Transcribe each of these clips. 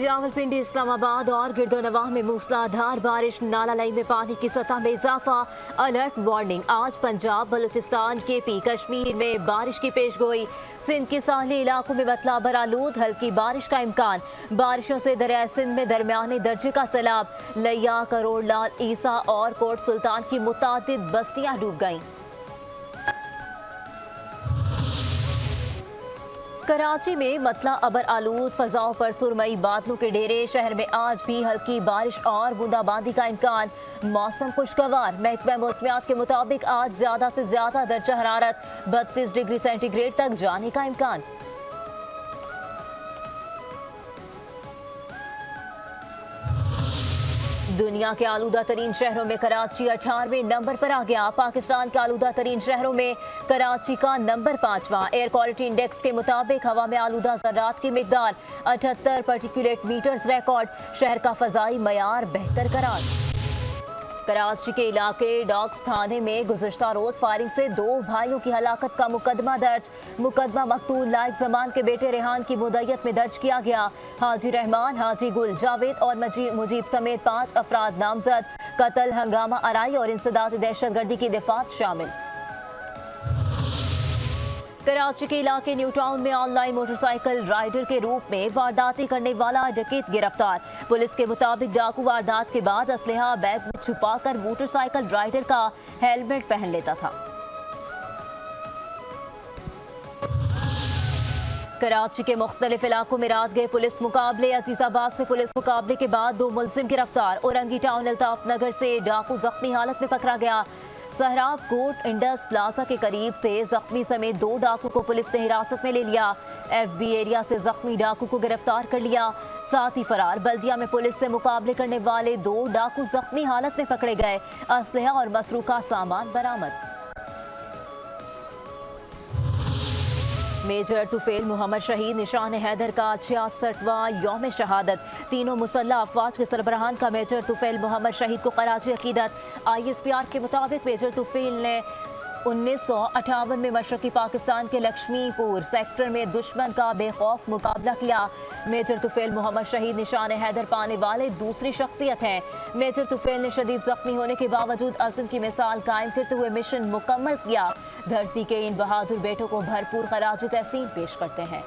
रावलपिंडी, इस्लामाबाद और गिरदोनवाह में मूसलाधार बारिश, नाला लाई में पानी की सतह में इजाफा, अलर्ट वार्निंग। आज पंजाब, बलूचिस्तान, केपी, कश्मीर में बारिश की पेशगोई। सिंध के साहली इलाकों में मतला बरालूद, हल्की बारिश का इम्कान। बारिशों से दरिया सिंध में दरमियाने दर्जे का सैलाब। लिया, करोड़ लाल, ईसा और कोट सुल्तान की मुतादिद बस्तियां डूब गईं। कराची में मतला अबर आलूद, फजाओं पर सुरमई बादलों के डेरे। शहर में आज भी हल्की बारिश और बूंदाबांदी का इम्कान। मौसम खुशगवार। महकमा मौसमियात के मुताबिक आज ज्यादा से ज्यादा दर्जा हरारत 32 डिग्री सेंटीग्रेड तक जाने का इम्कान। दुनिया के आलूदा तरीन शहरों में कराची 18वें नंबर पर आ गया। पाकिस्तान के आलूदा तरीन शहरों में कराची का नंबर 5वां। एयर क्वालिटी इंडेक्स के मुताबिक हवा में आलूदा ज़र्रात की मिकदार 78 पार्टिकुलेट मीटर्स रिकॉर्ड। शहर का फ़ज़ाई मयार बेहतर करार। कराची के इलाके डॉक्स थाने में गुज़श्ता रोज फायरिंग से 2 भाइयों की हलाकत का मुकदमा दर्ज। मुकदमा मकतूल लाइक जमान के बेटे रेहान की मुद्दत में दर्ज किया गया। हाजी रहमान, हाजी गुल, जावेद और मुजीब समेत 5 अफराद नामजद। कत्ल, हंगामा आराई और इंसदाद दहशतगर्दी की दफात शामिल। कराची के इलाके न्यू टाउन में ऑनलाइन मोटरसाइकिल राइडर के रूप में वारदातें करने वाला डकैत गिरफ्तार। पुलिस के मुताबिक डाकू वारदात के बाद असलहा बैग में छुपाकर मोटरसाइकिल राइडर का हेलमेट पहन लेता था। कराची के मुख्तलिफ इलाकों में रात गए पुलिस मुकाबले। अजीजाबाद से पुलिस मुकाबले के बाद 2 मुलजिम गिरफ्तार। औरंगी टाउन अल्ताफ नगर से डाकू जख्मी हालत में पकड़ा गया। सहराब कोट इंडस प्लाजा के करीब से जख्मी समेत 2 डाकू को पुलिस ने हिरासत में ले लिया। FB एरिया से जख्मी डाकू को गिरफ्तार कर लिया। साथ ही फरार बल्दिया में पुलिस से मुकाबले करने वाले 2 डाकू जख्मी हालत में पकड़े गए। असलहा और मसरूका सामान बरामद। मेजर तुफेल मोहम्मद शहीद निशान हैदर का 66वां यौम शहादत। तीनों मुसल्लह अफवाज के सरबराहान का मेजर तुफेल मोहम्मद शहीद को खराज अकीदत। ISPR के मुताबिक मेजर तुफेल ने 1958 में मशरकी पाकिस्तान के लक्ष्मीपुर सेक्टर में दुश्मन का बेखौफ मुकाबला किया। मेजर तुफेल मोहम्मद शहीद निशान हैदर पाने वाले दूसरी शख्सियत हैं। मेजर तुफेल ने शदीद जख्मी होने के बावजूद अज़्म की मिसाल कायम करते हुए मिशन मुकम्मल किया। धरती के इन बहादुर बेटों को भरपूर खराज तहसीन पेश करते हैं।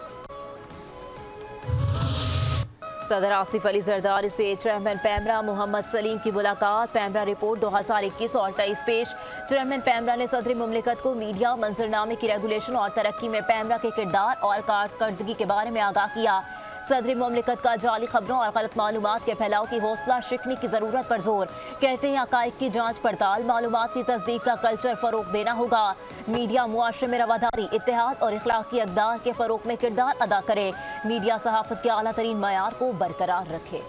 सदर आसिफ अली जरदारी से चेयरमैन पैमरा मोहम्मद सलीम की मुलाकात। पैमरा रिपोर्ट 2021 और 23 पेश। चेयरमैन पैमरा ने सदर मुमलिकत को मीडिया मंजरनामे की रेगुलेशन और तरक्की में पैमरा के किरदार और कारकर्दगी के बारे में आगाह किया। सदर मुमलिकत का जाली खबरों और गलत मालूमात के फैलाव की हौसला शिकनी की जरूरत पर जोर। कहते हैं हकाइक की जांच पड़ताल, मालूमात की तस्दीक का कल्चर फरोग देना होगा। मीडिया मुआशरे में रवादारी, इत्तेहाद और इखलाकी अक़दार के फरोग में किरदार अदा करे। मीडिया सहाफत के आला तरीन मयार को बरकरार रखे।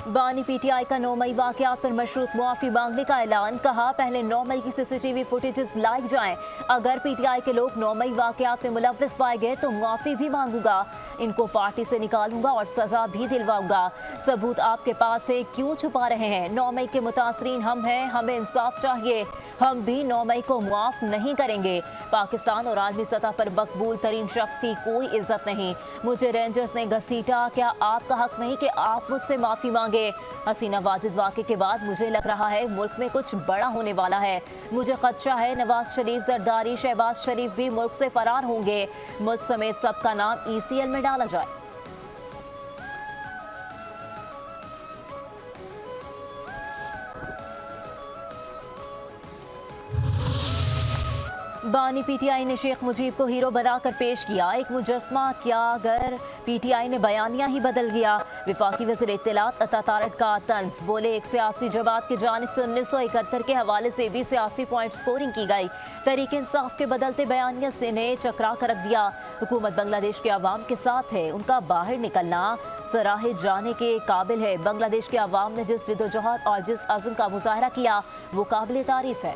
बानी PTI का 9 मई वाक़यात पर मशरूत मुआफ़ी मांगने का ऐलान। कहा पहले 9 मई की CCTV फुटेजेस लाई जाएं। अगर PTI के लोग 9 मई वाक़यात में मुलव्विस पाए गए तो मुआफ़ी भी मांगूंगा। इनको पार्टी से निकालूंगा और सजा भी दिलवाऊंगा। सबूत आपके पास है, क्यों छुपा रहे हैं? 9 मई के मुतासरीन हम हैं, हमें इंसाफ चाहिए। हम भी 9 मई को मुआफ़ नहीं करेंगे। पाकिस्तान और आलमी सतह पर मकबूल तरीन शख्स की कोई इज्जत नहीं। मुझे रेंजर्स ने घसीटा, क्या आपका हक नहीं कि आप मुझसे माफ़ी मांगे? हसीना वाजिद वाक़े के बाद मुझे लग रहा है मुल्क में कुछ बड़ा होने वाला है। मुझे खदशा है नवाज शरीफ, जरदारी, शहबाज शरीफ भी मुल्क से फरार होंगे। मुल्क समेत सबका नाम ECL में डाला जाए। बानी PTI ने शेख मुजीब को हीरो बनाकर पेश किया। एक मुजस्मा क्या अगर PTI ने बयानिया ही बदल गया। विफाकी वज़ीर इत्तलात अता तारड़ का तंज। बोले एक सियासी जमात की जानिब से 1971 के हवाले से भी सियासी पॉइंट स्कोरिंग की गई। तहरीक इंसाफ के बदलते बयानिया से ने चकरा कर रख दिया। हुकूमत बांग्लादेश के अवाम के साथ है, उनका बाहर निकलना सराहे जाने के काबिल है। बांग्लादेश के अवाम ने जिस जिद्दोजहद और जिस अज़्म का मुजाहरा किया वो काबिल तारीफ है।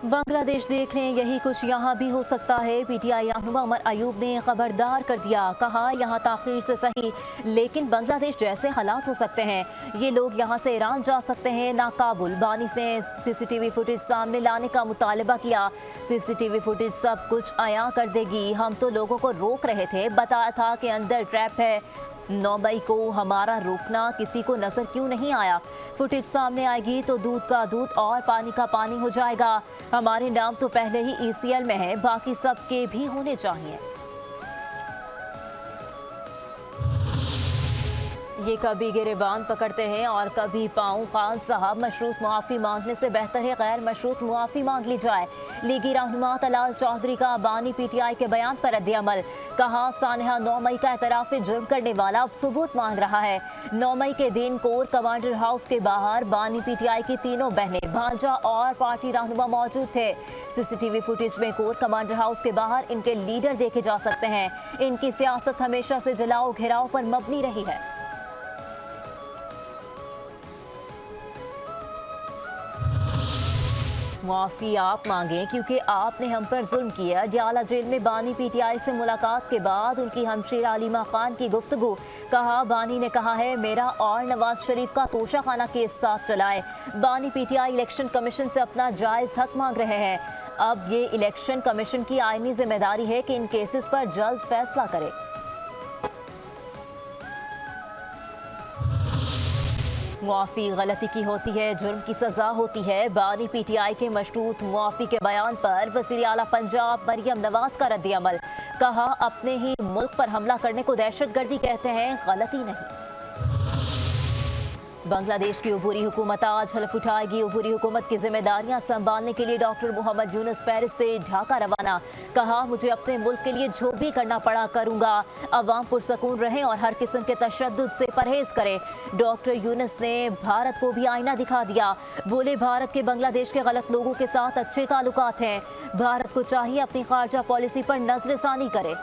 बांग्लादेश देख लें, यही कुछ यहाँ भी हो सकता है। पीटीआई रहनुमा उमर अयूब ने खबरदार कर दिया, कहा यहाँ ताखीर से सही लेकिन बांग्लादेश जैसे हालात हो सकते हैं। ये लोग यहाँ से ईरान जा सकते हैं, ना काबुल। बानी ने सीसीटीवी फुटेज सामने लाने का मुतालबा किया। सीसीटीवी फुटेज सब कुछ आया कर देगी। हम तो लोगों को रोक रहे थे, बताया था कि अंदर ट्रैप है। 9 मई को हमारा रोकना किसी को नजर क्यों नहीं आया? फुटेज सामने आएगी तो दूध का दूध और पानी का पानी हो जाएगा। हमारे नाम तो पहले ही ECL में है, बाकी सबके भी होने चाहिए। ये कभी गिरेबान पकड़ते हैं और कभी पाँव। खान साहब, मशरूत मुआफ़ी मांगने से बेहतर है गैर मशरूत मुआफ़ी मांग ली जाए। लीगी रहनुमा तलाल चौधरी का बानी PTI के बयान पर रद्द-ए-अमल। कहा, सानहा 9 मई का एतराफ़ जुर्म करने वाला अब सबूत मांग रहा है। 9 मई के दिन कोर कमांडर हाउस के बाहर बानी PTI की तीनों बहनें, भांजा और पार्टी रहनुमा मौजूद थे। CCTV फुटेज में कोर कमांडर हाउस के बाहर इनके लीडर देखे जा सकते हैं। इनकी सियासत हमेशा से जलाओ घेराव पर मबनी रही है। मुआफ़ी आप मांगें क्योंकि आपने हम पर जुल्म किया। डियाला जेल में बानी PTI से मुलाकात के बाद उनकी हमशीर आलिमा खान की गुफ्तगू। कहा, बानी ने कहा है मेरा और नवाज शरीफ का तोशाखाना केस साथ चलाए। बानी PTI इलेक्शन कमीशन से अपना जायज़ हक मांग रहे हैं। अब ये इलेक्शन कमीशन की आईनी जिम्मेदारी है कि इन केसेस पर जल्द फैसला करे। मुआफ़ी गलती की होती है, जुर्म की सज़ा होती है। बानी PTI के मशरूत मुआफ़ी के बयान पर वज़ीर आला पंजाब मरियम नवाज का रद्द-ए-अमल। कहा, अपने ही मुल्क पर हमला करने को दहशतगर्दी कहते हैं, गलती नहीं। बांग्लादेश की अबूरी हुकूमत आज हल्फ उठाएगी। अबूरी हुकूमत की जिम्मेदारियां संभालने के लिए डॉक्टर मोहम्मद यूनुस पेरिस से ढाका रवाना। कहा, मुझे अपने मुल्क के लिए जो भी करना पड़ा करूंगा। अवाम पुरसकून रहें और हर किस्म के तशद्दुद से परहेज करें। डॉक्टर यूनुस ने भारत को भी आईना दिखा दिया। बोले, भारत के बांग्लादेश के गलत लोगों के साथ अच्छे ताल्लुकात हैं। भारत को चाहिए अपनी खारजा पॉलिसी पर नजरसानी करे।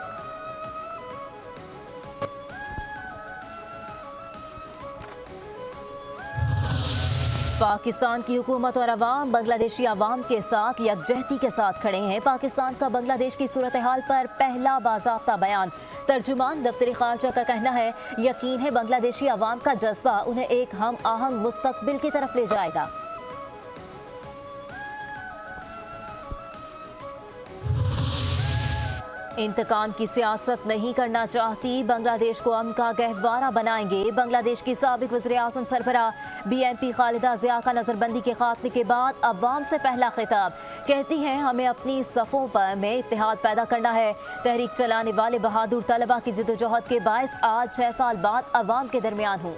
पाकिस्तान की हुकूमत और अवाम बांग्लादेशी अवाम के साथ यकजहती के साथ खड़े हैं। पाकिस्तान का बांग्लादेश की सूरत हाल पर पहला बाज़ाब्ता बयान। तर्जुमान दफ्तर खारजा का कहना है, यकीन है बांग्लादेशी अवाम का जज्बा उन्हें एक हम आहंग मुस्तकबिल की तरफ ले जाएगा। इंतकाम की सियासत नहीं करना चाहती, बांग्लादेश को अमन का गहवारा बनाएंगे। बांग्लादेश की साबिक वज़ीर आज़म सरबराह BNP खालिदा ज़िया का नज़रबंदी के खात्मे के बाद अवाम से पहला खिताब। कहती हैं, हमें अपनी सफ़ों पर में इत्तेहाद पैदा करना है। तहरीक चलाने वाले बहादुर तलबा की जिद्दोजहद के बायस आज 6 साल बाद अवाम के दरमियान हूँ।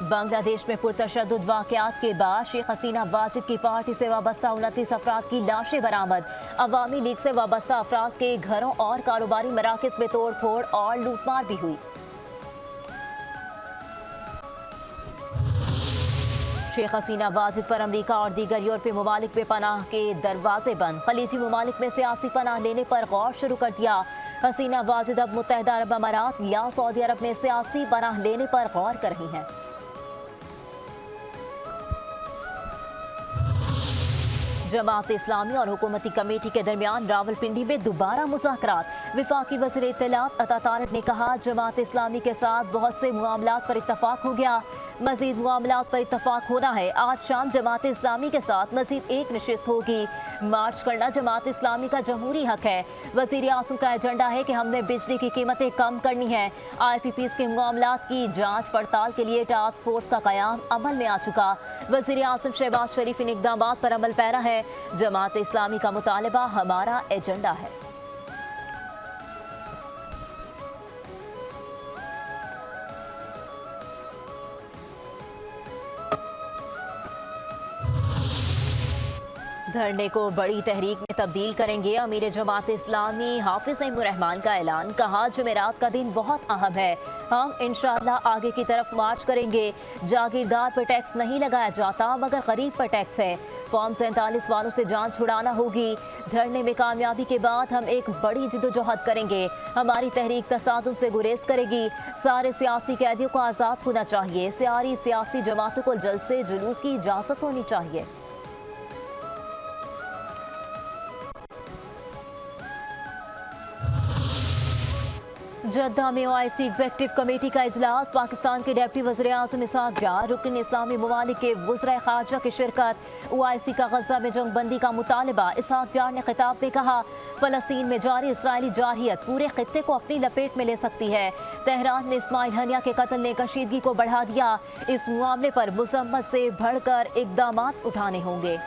बांग्लादेश में पुरतशद्दुद वाक़यात के बाद शेख हसीना वाजिद की पार्टी से वाबस्ता 29 अफराद की लाशें बरामद। अवामी लीग से वाबस्ता अफराद के घरों और कारोबारी मराकज़ में तोड़ फोड़ और लूटमार भी हुई। शेख हसीना वाजिद पर अमरीका और दीगर यूरोपीय ममालिक में पनाह के दरवाजे बंद। खलीजी ममालिक में सियासी पनाह लेने पर गौर शुरू कर दिया। हसीना वाजिद अब मुत्तहिदा अरब अमारात या सऊदी अरब में सियासी पनाह लेने पर गौर कर रही हैं। जमात इस्लामी और हुकूमती कमेटी के दरमियान रावलपिंडी में दोबारा मुज़ाकरात। विफाकी वज़ीर इत्तलात अता तारिक ने कहा, जमात इस्लामी के साथ बहुत से मामलात पर इत्तफाक हो गया, मजीद मामलात पर इत्तफाक होना है। आज शाम जमात इस्लामी के साथ मजीद एक नशिस्त होगी। मार्च करना जमात इस्लामी का जमहूरी हक है। वज़ीर आज़म का एजेंडा है कि हमने बिजली की कीमतें कम करनी है। IPPs के मामलात की जाँच पड़ताल के लिए टास्क फोर्स का क़याम अमल में आ चुका। वज़ीर आज़म शहबाज शरीफ इन इक़दामात पर अमल पैरा है। जमात इस्लामी का मुतालबा हमारा एजेंडा है। धरने को बड़ी तहरीक में तब्दील करेंगे। अमीर जमात इस्लामी हाफिज अईमुर रहमान का ऐलान। कहा, जुमेरात का दिन बहुत अहम है। हम इंशाअल्लाह आगे की तरफ मार्च करेंगे। जागीरदार पर टैक्स नहीं लगाया जाता मगर गरीब पर टैक्स है। फॉर्म 47 वालों से जान छुड़ाना होगी। धरने में कामयाबी के बाद हम एक बड़ी जिद्दोजहद करेंगे। हमारी तहरीक तसादुम से गुरेज करेगी। सारे सियासी कैदियों को आज़ाद होना चाहिए। सारी सियासी जमातों को जल्द से जुलूस की इजाज़त होनी चाहिए। जद्दा में ओआईसी एग्जीक्यूटिव कमेटी का इजलास। पाकिस्तान के डिप्टी वज़ीर-ए-आज़म इसहाक डार, रुकन इस्लामी ममालिक के वज़ीर ख़ारजा की शिरकत। ओआईसी का गज़ा में जंग बंदी का मुतालबा। इसहाक डार ने खिताब में कहा, फ़लस्तीन में जारी इसराइली जारहियत पूरे खित्ते को अपनी लपेट में ले सकती है। तेहरान में इस्माइल हनिया के कत्ल ने कशीदगी को बढ़ा दिया। इस मामले पर मुज़म्मत से बढ़कर इक़दाम उठाने होंगे।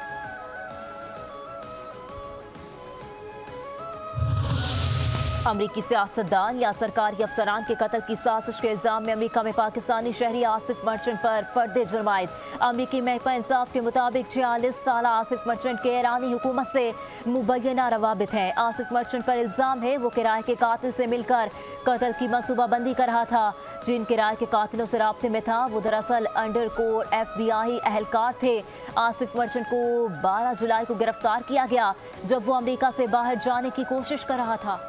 अमरीकी सियासतदान या सरकारी अफसरान के कत्ल की साजिश के इल्जाम में अमरीका में पाकिस्तानी शहरी आसिफ मर्चेंट पर फर्द जुर्मायद। अमरीकी महकमा इंसाफ के मुताबिक 46 साल आसिफ मर्चेंट के ईरानी हुकूमत से मुबैना रवाबित हैं। आसिफ मर्चेंट पर इल्जाम है वो किराए के कातिल से मिलकर कत्ल की मनसूबाबंदी कर रहा था। जिन किराए के कातिलों से राब्ते में था वो दरअसल अंडरकोर FBI एहलकार थे। आसिफ मर्चेंट को 12 जुलाई को गिरफ्तार किया गया जब वो अमरीका से बाहर जाने की कोशिश कर रहा था।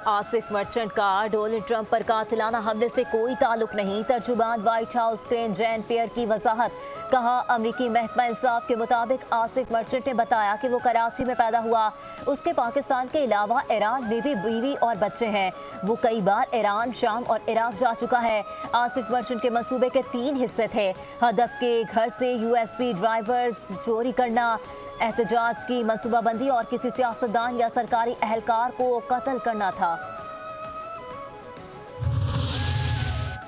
आसिफ मर्चेंट का डोनाल्ड ट्रंप पर कातिलाना हमले से कोई ताल्लुक नहीं। तर्जुमान व्हाइट हाउस क्रेन जैन पियर की वजाहत। कहा, अमरीकी महकमा इंसाफ के मुताबिक आसिफ मर्चेंट ने बताया कि वो कराची में पैदा हुआ। उसके पाकिस्तान के अलावा ईरान में भी बीवी और बच्चे हैं। वो कई बार ईरान, शाम और इराक जा चुका है। आसिफ मर्चेंट के मंसूबे के 3 हिस्से थे। हदफ के घर से USB ड्राइवर्स चोरी करना, एहतजाज की मनसूबाबंदी और किसी सियासतदान या सरकारी एहलकार को कत्ल करना था।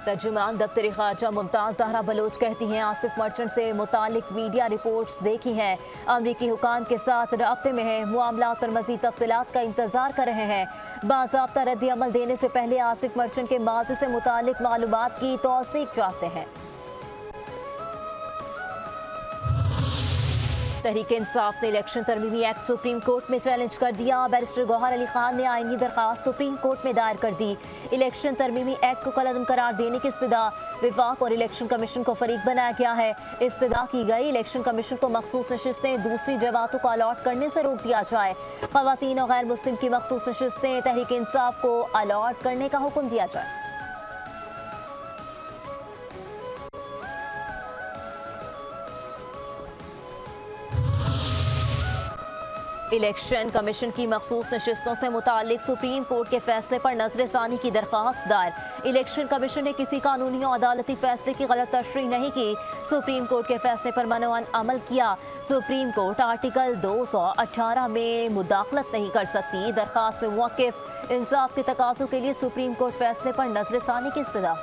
तर्जुमान दफ्तर खारजा मुमताज जहरा बलोच कहती हैं, आसिफ मर्चेंट से मुतालिक मीडिया रिपोर्ट्स देखी हैं। अमरीकी हुकाम के साथ राब्ते में हैं। मामला पर मजीद तफसीलात का इंतजार कर रहे हैं। बाज़ाब्ता रद्दी अमल देने से पहले आसिफ मर्चेंट के माजी से मुतालिक मालूमात की तौसीक चाहते हैं। तहरीक इंसाफ ने इलेक्शन तरमीमी एक्ट सुप्रीम कोर्ट में चैलेंज कर दिया। बैरिस्टर गौहर अली खान ने आईनी दरख्वास्त सुप्रीम कोर्ट में दायर कर दी। इलेक्शन तरमीमी एक्ट को कलअदम करार देने की इस्तदा विफाक और इलेक्शन कमीशन को फरीक बनाया गया है। इस्तदा की गई इलेक्शन कमीशन को मखसूस नशिस्तें दूसरी जमातों को अलॉट करने से रोक दिया जाए। खवातीन और गैर मुस्लिम की मखसूस नशिस्तें तहरीक इंसाफ को अलॉट करने का हुक्म दिया जाए। इलेक्शन कमीशन की मखसूस नशिस्तों से मुतालिक सुप्रीम कोर्ट के फैसले पर नजरसानी की दरख्वास्त दायर। इलेक्शन कमीशन ने किसी कानूनी और अदालती फैसले की गलत तशरीह नहीं की। सुप्रीम कोर्ट के फैसले पर मनोअन अमल किया। सुप्रीम कोर्ट आर्टिकल 218 में मुदाखलत नहीं कर सकती। दरख्वास्त में मुवक्किफ इंसाफ के तकाज़ों के लिए सुप्रीम कोर्ट फैसले पर नजरसानी की इस्तदा।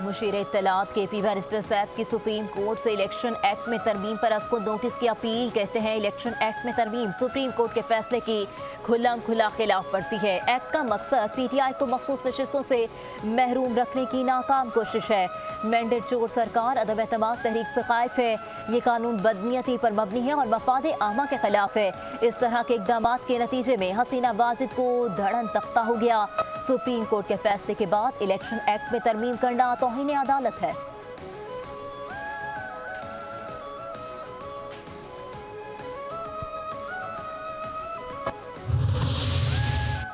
मुशीर इत्तलात KP बैरिस्टर सैफ की सुप्रीम कोर्ट से इलेक्शन एक्ट में तरमीम पर अस्को नोटिस की अपील। कहते हैं, इलेक्शन एक्ट में तरमीम सुप्रीम कोर्ट के फैसले की खुला खिलाफ वर्जी है। एक्ट का मकसद PTI को मखसूस नशिस्तों से महरूम रखने की नाकाम कोशिश है। मैंडेट चोर सरकार अदम एतमाद तहरीक से खाइफ है। ये कानून बदनीयती पर मबनी है और मफाद आमा के खिलाफ है। इस तरह के इकदाम के नतीजे में हसीना वाजिद को धड़न तख्ता हो गया। सुप्रीम कोर्ट के फैसले के बाद इलेक्शन एक्ट में तरमीम करना तौहीन अदालत है।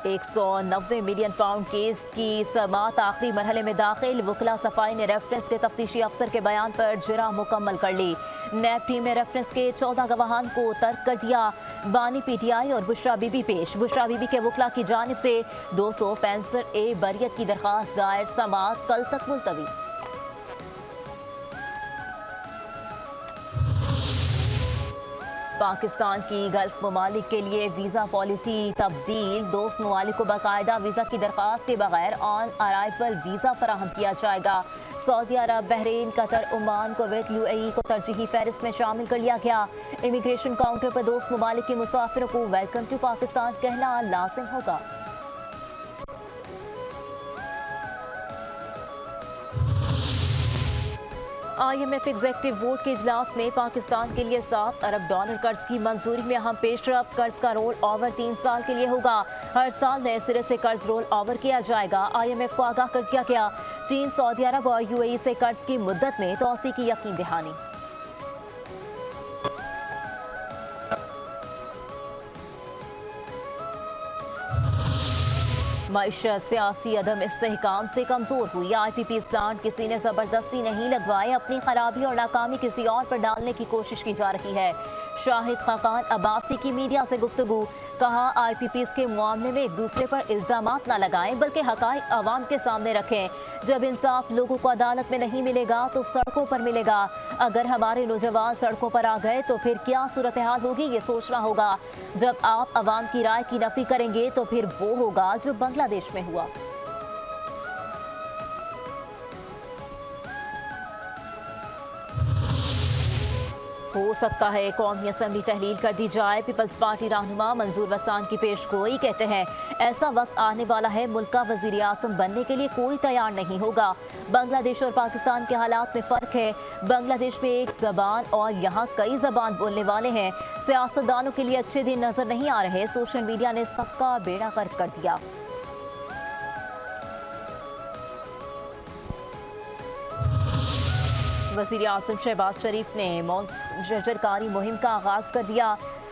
190 मिलियन पाउंड केस की समात आखिरी मरहले में दाखिल। वकला सफाई ने रेफरेंस के तफ्तीशी अफसर के बयान पर जरा मुकम्मल कर ली। नैब टीम ने रेफरेंस के 14 गवाहान को तर्क कर दिया। बानी PTI और बुशरा बीबी पेश। बुशरा बीबी के वकला की जानिब से 265A बरियत की दरख्वास्त दायर। समात कल तक मुलतवी। पाकिस्तान की गल्फ ममालिक के लिए वीज़ा पॉलिसी तब्दील। दोस्त ममालिक को बाकायदा वीज़ा की दरख्वास्त के बगैर ऑन अराइवल वीज़ा फराहम किया जाएगा। Saudi Arab, Bahrain, Qatar, Oman, Kuwait, UAE को तरजीही फहरिस्त में शामिल कर लिया गया। इमिग्रेशन काउंटर पर दोस्त ममालिक के मुसाफिरों को वेलकम टू पाकिस्तान कहना लाजिम होगा। IMF एग्जीक्यूटिव बोर्ड के इजलास में पाकिस्तान के लिए $7 अरब कर्ज की मंजूरी में अहम पेशरफ्त। कर्ज का रोल ओवर 3 साल के लिए होगा। हर साल नए सिरे से कर्ज रोल ओवर किया जाएगा। IMF को आगाह कर दिया गया। चीन, सऊदी अरब और UAE से कर्ज की मुद्दत में तोसी की यकीन दहानी। मईशत सियासी अदम इस्तेहकाम से कमजोर हुई। IPP's प्लांट किसी ने जबरदस्ती नहीं लगवाए, अपनी खराबी और नाकामी किसी और पर डालने की कोशिश की जा रही है। शाहिद खाकान अब्बासी की मीडिया से गुफ्तगू। कहा, IPP's के मामले में एक दूसरे पर इल्जामात न लगाएं बल्कि हकाइक आवाम के सामने रखें। जब इंसाफ लोगों को अदालत में नहीं मिलेगा तो सड़कों पर मिलेगा। अगर हमारे नौजवान सड़कों पर आ गए तो फिर क्या सूरत हाल होगी, ये सोचना होगा। जब आप अवाम की राय की नफी करेंगे तो फिर वो होगा जो बांग्लादेश में हुआ। हो सकता है कौमी असम्बली तहलील कर दी जाए। पीपल्स पार्टी रहनुमा मंजूर वसान की पेशगोई। कहते हैं, ऐसा वक्त आने वाला है मुल्क का वजीर आज़म बनने के लिए कोई तैयार नहीं होगा। बांग्लादेश और पाकिस्तान के हालात में फ़र्क है। बांग्लादेश में एक ज़बान और यहाँ कई ज़बान बोलने वाले हैं। सियासतदानों के लिए अच्छे दिन नजर नहीं आ रहे। सोशल मीडिया ने सबका बेड़ा गर्क कर दिया। वज़ीर आज़म शहबाज शरीफ ने शजरकारी मुहिम का आगाज़ कर दिया।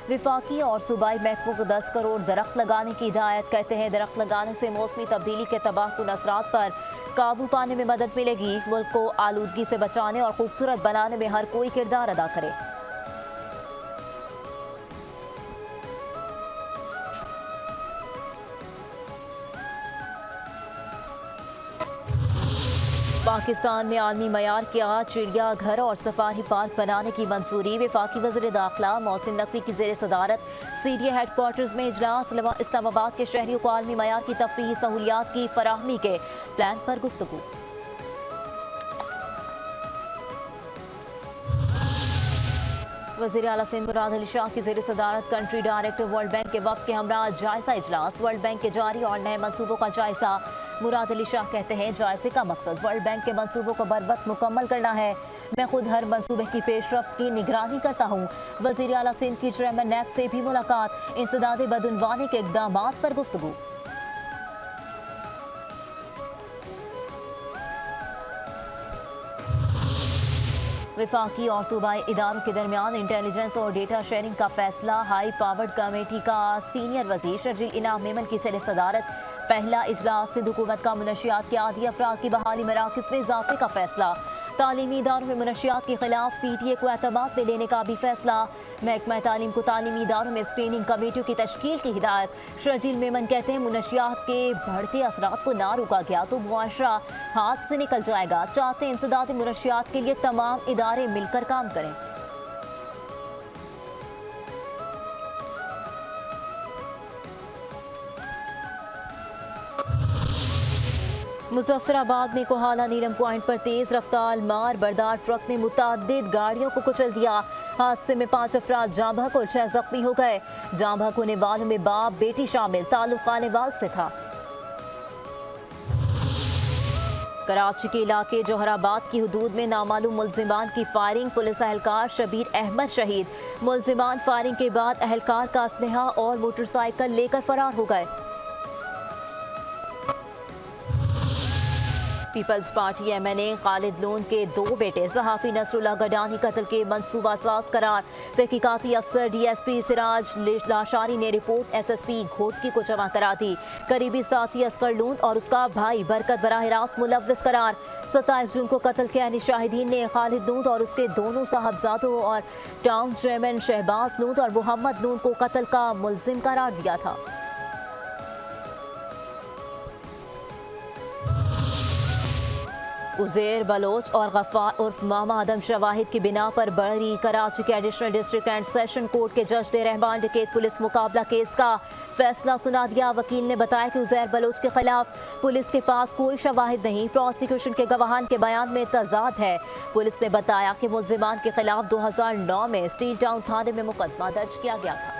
विफाकी और सूबाई महकमों को 10 करोड़ दरख्त लगाने की हिदायत। कहते हैं, दरख्त लगाने से मौसमी तब्दीली के तबाहकुन असरात पर काबू पाने में मदद मिलेगी। मुल्क को आलूदगी से बचाने और खूबसूरत बनाने में हर कोई किरदार अदा करे। पाकिस्तान में आलमी मयार का चिड़िया घर और सफारी पार्क बनाने की मंजूरी। वफाकी वज़ीर दाखिला मोहसिन नकवी की ज़ेर सदारत CDA हेडक्वार्टर्स में इजलास। इस्लामाबाद के शहरियों को आलमी मयार की तफरीही सहूलियात की फराहमी के प्लान पर गुफ्तगू। वज़ीर आला सिंध मुराद अली शाह की ज़ेर सदारत कंट्री डायरेक्टर वर्ल्ड बैंक के वफ़द के हमरा जायजा इजलास। वर्ल्ड बैंक के जारी और नए मनसूबों का जायजा। मुराद अली शाह कहते हैं, जायजे का मकसद वर्ल्ड बैंक के मंसूबों को बर वक्त मुकम्मल करना है। मैं खुद हर मंसूबे की पेशरफ्त की निगरानी करता हूँ। वज़ीर आला सिंध की चेयरमैन नैब से भी मुलाकात। इंसदाद बदउनवानी के इक़दामात पर गुफ्तगू। विफाकी और सूबाई इदारों के दरमियान इंटेलिजेंस और डेटा शेयरिंग का फैसला। हाई पावर्ड कमेटी का सीनियर वजीर शर्जील इनाम मेमन की ज़ेर सदारत पहला इजलास। सिंध हुकूमत का मुनशियात के आदी अफराद की बहाली मराकज़ में इजाफे का फैसला। तालीमी इदारों में मुनशियात के खिलाफ PTA को एतमाद में लेने का भी फैसला। महकमा तालीम को तालीमी इदारों में स्क्रीनिंग कमेटियों की तश्कील की हिदायत। शर्जील मेमन कहते हैं, मुनशियात के बढ़ते असरात को ना रोका गया तो मुआशरा हाथ से निकल जाएगा। चाहते हैं इंसदाद मुनशियात के लिए तमाम इदारे मिलकर काम करें। मुजफ्फराबाद में कोहाला नीलम पॉइंट पर तेज रफ्तार मार बरदार ट्रक ने मुतअद्दिद गाड़ियों को कुचल दिया। हादसे में 5 अफराद जाँ बहक और 6 जख्मी हो गए। जाँ बहक होने वालों में बाप बेटी शामिल। ताल्लुक खानेवाल से था। कराची के इलाके जोहराबाद की हदूद में नामालूम मुलजिमान की फायरिंग। पुलिस एहलकार शबीर अहमद शहीद। मुलजिमान फायरिंग के बाद एहलकार का असलहा और मोटरसाइकिल लेकर फरार हो गए। People's party MNA Khalid Lone के 2 बेटे सहाफ़ी नसरुल्लाह गडानी कत्ल के मंसूबा साज करार। तहकीकाती अफसर DSP सिराज लाशारी ने रिपोर्ट SSP घोटकी को जमा करा दी। करीबी साथी असगर लोन और उसका भाई बरकत बराह रास्त मुलव्विस करार। 27 जून को कत्ल के यानी शाहिदीन ने खालिद लोन और उसके दोनों साहबजादों और टाउन चेयरमैन शहबाज लोन और मोहम्मद लोन को कत्ल का मुलजिम करार दिया था। उज़ैर बलोच और गफ्फार उर्फ मामा आदम शवाहिद की बिना पर बरी। कराची के additional district and session court के जज ने रहमान डकैत पुलिस मुकाबला केस का फैसला सुना दिया। वकील ने बताया कि उज़ैर बलोच के खिलाफ पुलिस के पास कोई शवाहिद नहीं। प्रोसिक्यूशन के गवाहान के बयान में तजाद है। पुलिस ने बताया कि मुलजिमान के खिलाफ 2009 में स्टील टाउन थाने में मुकदमा दर्ज किया गया था।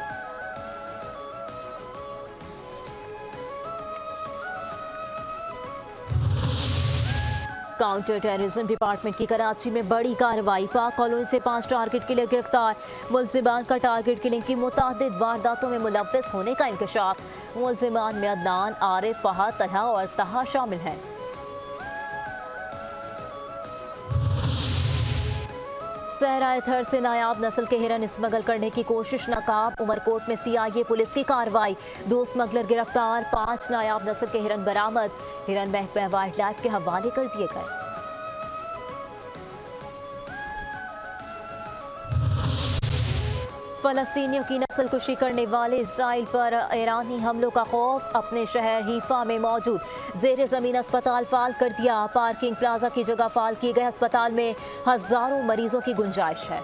काउंटर टेररिज्म डिपार्टमेंट की कराची में बड़ी कार्रवाई। पाक कॉलोनी से 5 टारगेट किलर गिरफ्तार। मुलजिमान का टारगेट किलिंग की मुतादिद वारदातों में मुलव्वस होने का इंकशाफ। मुलजिमान में अदनान, आरिफ, फहद, तलहा और तहा शामिल हैं। सहराए थर से नायाब नस्ल के हिरन स्मगल करने की कोशिश नाकाम। उमरकोट में CIA पुलिस की कार्रवाई। 2 स्मगलर गिरफ्तार। 5 नायाब नस्ल के हिरन बरामद। हिरन महकमा वाइल्ड लाइफ के हवाले कर दिए गए। फलस्तीनियों की नस्ल कुशी करने वाले इसराइल पर ईरानी हमलों का खौफ। अपने शहर हीफा में मौजूद जेर जमीन अस्पताल फाल कर दिया। पार्किंग प्लाजा की जगह फाल किए गए अस्पताल में हजारों मरीजों की गुंजाइश है।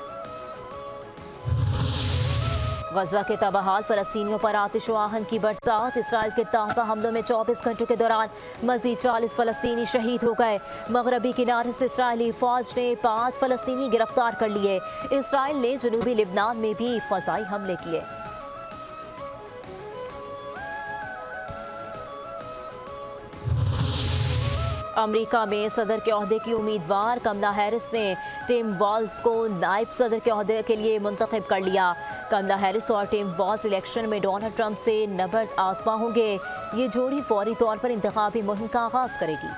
गजा के तबाहाल फलस्तीनियों पर आतिशवाहन की बरसात। इसराइल के ताज़ा हमलों में 24 घंटों के दौरान मजीद 40 फलस्तीनी शहीद हो गए। मगरबी किनारे से इसराइली फौज ने 5 फलस्तीनी गिरफ्तार कर लिए। इसराइल ने जनूबी लिबनान में भी फजाई हमले किए। अमेरिका में सदर के ओहदे की उम्मीदवार कमला हैरिस ने टिम वॉल्स को नायब सदर के ओहदे के लिए मुंतखब कर लिया। कमला हैरिस और टिम वॉल्स इलेक्शन में डोनाल्ड ट्रंप से नबर्द आजमा होंगे। ये जोड़ी फौरी तौर पर इंतखाबी मुहिम का आगाज करेगी।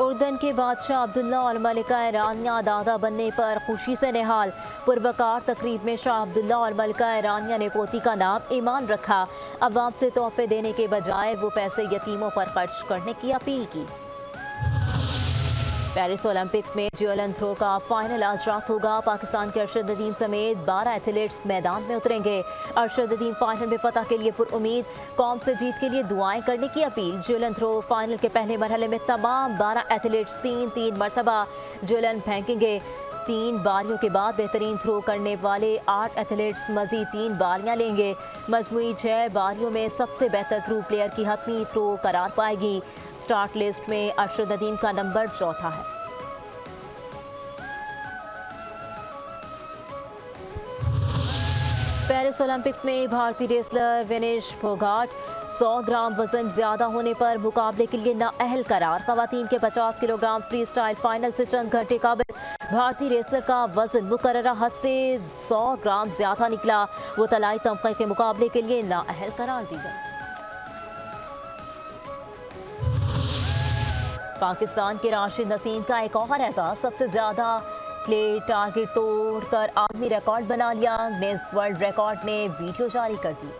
उर्दन के बादशाह अब्दुल्ला और मलिका ईरानिया दादा बनने पर खुशी से निहाल। पुरवकार तकरीब में शाह अब्दुल्ला और मलिका ईरानिया ने पोती का नाम ईमान रखा। अवाम से तोहफे देने के बजाय वो पैसे यतीमों पर खर्च करने की अपील की। पेरिस ओलंपिक्स में ज्यूलन थ्रो का फाइनल आज रात होगा। पाकिस्तान के अरशद नदीम समेत 12 एथलीट्स मैदान में उतरेंगे। अरशद नदीम फाइनल में फतह के लिए पुरुम्मीद। कौम से जीत के लिए दुआएं करने की अपील। ज्यूलन थ्रो फाइनल के पहले मरहले में तमाम 12 एथलीट्स 3-3 मरतबा ज्यूलन फेंकेंगे। 3 बारियों के बाद बेहतरीन थ्रो करने वाले 8 एथलीट्स मजीद 3 बारियां लेंगे। मजमूई 6 बारियों में सबसे बेहतर थ्रो प्लेयर की हतमी थ्रो करार पाएगी। स्टार्ट लिस्ट में अरशद नदीम का नंबर 4था है। पेरिस ओलंपिक्स में भारतीय रेसलर विनेश फोगाट 100 ग्राम वजन ज्यादा होने पर मुकाबले के लिए नाअहल करार। खवातीन के 50 किलोग्राम फ्री स्टाइल फाइनल से चंद घंटे कबल भारतीय रेसलर का वजन मुकर्ररा हद से 100 ग्राम ज्यादा निकला। वो तलाई तमगे के मुकाबले के लिए नाअहल करार दी गई। पाकिस्तान के राशिद नसीम का एक और एजाज। सबसे ज्यादा क्ले टारगेट तोड़कर आलमी रिकॉर्ड बना लिया। गिनेस वर्ल्ड रिकॉर्ड ने वीडियो जारी कर दी।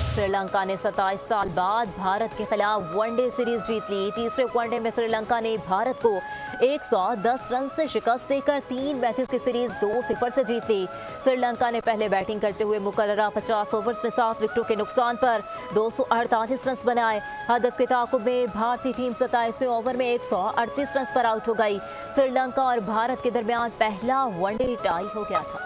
श्रीलंका ने 27 साल बाद भारत के खिलाफ वनडे सीरीज जीत ली। तीसरे वनडे में श्रीलंका ने भारत को 110 रन से शिकस्त देकर 3 मैचेस की सीरीज 2-0 से जीत ली। श्रीलंका ने पहले बैटिंग करते हुए मुकर्ररा 50 ओवर्स में 7 विकेटों के नुकसान पर 248 रन बनाए। हदफ के ताकुब में भारतीय टीम 27वें ओवर में 138 रन पर आउट हो गई। श्रीलंका और भारत के दरमियान पहला वनडे टाई हो गया था।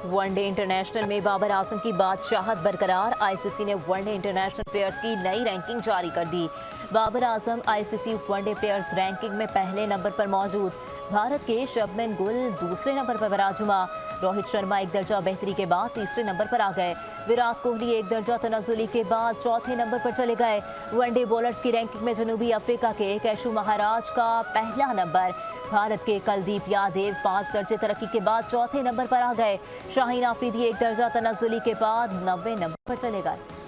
वनडे इंटरनेशनल में बाबर आजम की बादशाहत बरकरार। ICC ने वनडे इंटरनेशनल प्लेयर्स की नई रैंकिंग जारी कर दी। Babar Azam ICC one day players ranking में पहले नंबर पर मौजूद। भारत के शबनम गुल दूसरे नंबर पर बराजुमा। रोहित शर्मा एक दर्जा बेहतरी के बाद तीसरे नंबर पर आ गए। विराट कोहली एक दर्जा तनाजुली के बाद चौथे नंबर पर चले गए। वनडे बॉलर्स की रैंकिंग में जनूबी अफ्रीका के कैशु महाराज का पहला नंबर। भारत के कुलदीप यादव 5 दर्जे तरक्की के बाद चौथे नंबर पर आ गए। शाहीन आफरीदी एक दर्जा तनाजुली के बाद 90 नंबर पर चले गए।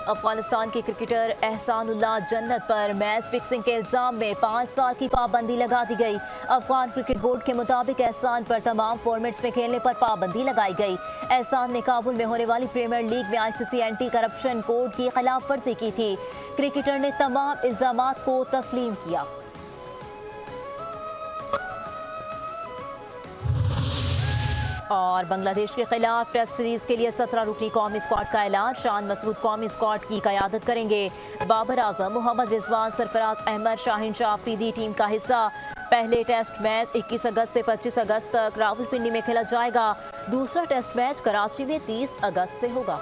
अफगानिस्तान के क्रिकेटर एहसानुल्लाह जन्नत पर मैच फिक्सिंग के इल्जाम में 5 साल की पाबंदी लगा दी गई। अफगान क्रिकेट बोर्ड के मुताबिक एहसान पर तमाम फॉर्मेट्स में खेलने पर पाबंदी लगाई गई। एहसान ने काबुल में होने वाली प्रीमियर लीग में ICC एंटी करप्शन कोड की खिलाफ वर्जी की थी। क्रिकेटर ने तमाम इल्जामात को तस्लीम किया। और बांग्लादेश के खिलाफ टेस्ट सीरीज के लिए 17 रुकनी कौमी स्क्वाड का ऐलान। शान मसूद कौमी स्क्वाड की क़यादत करेंगे। बाबर आजम, मोहम्मद रिजवान, सरफराज अहमद, शाहीन शाह अफरीदी टीम का हिस्सा। पहले टेस्ट मैच 21 अगस्त से 25 अगस्त तक रावलपिंडी में खेला जाएगा। दूसरा टेस्ट मैच कराची में 30 अगस्त से होगा।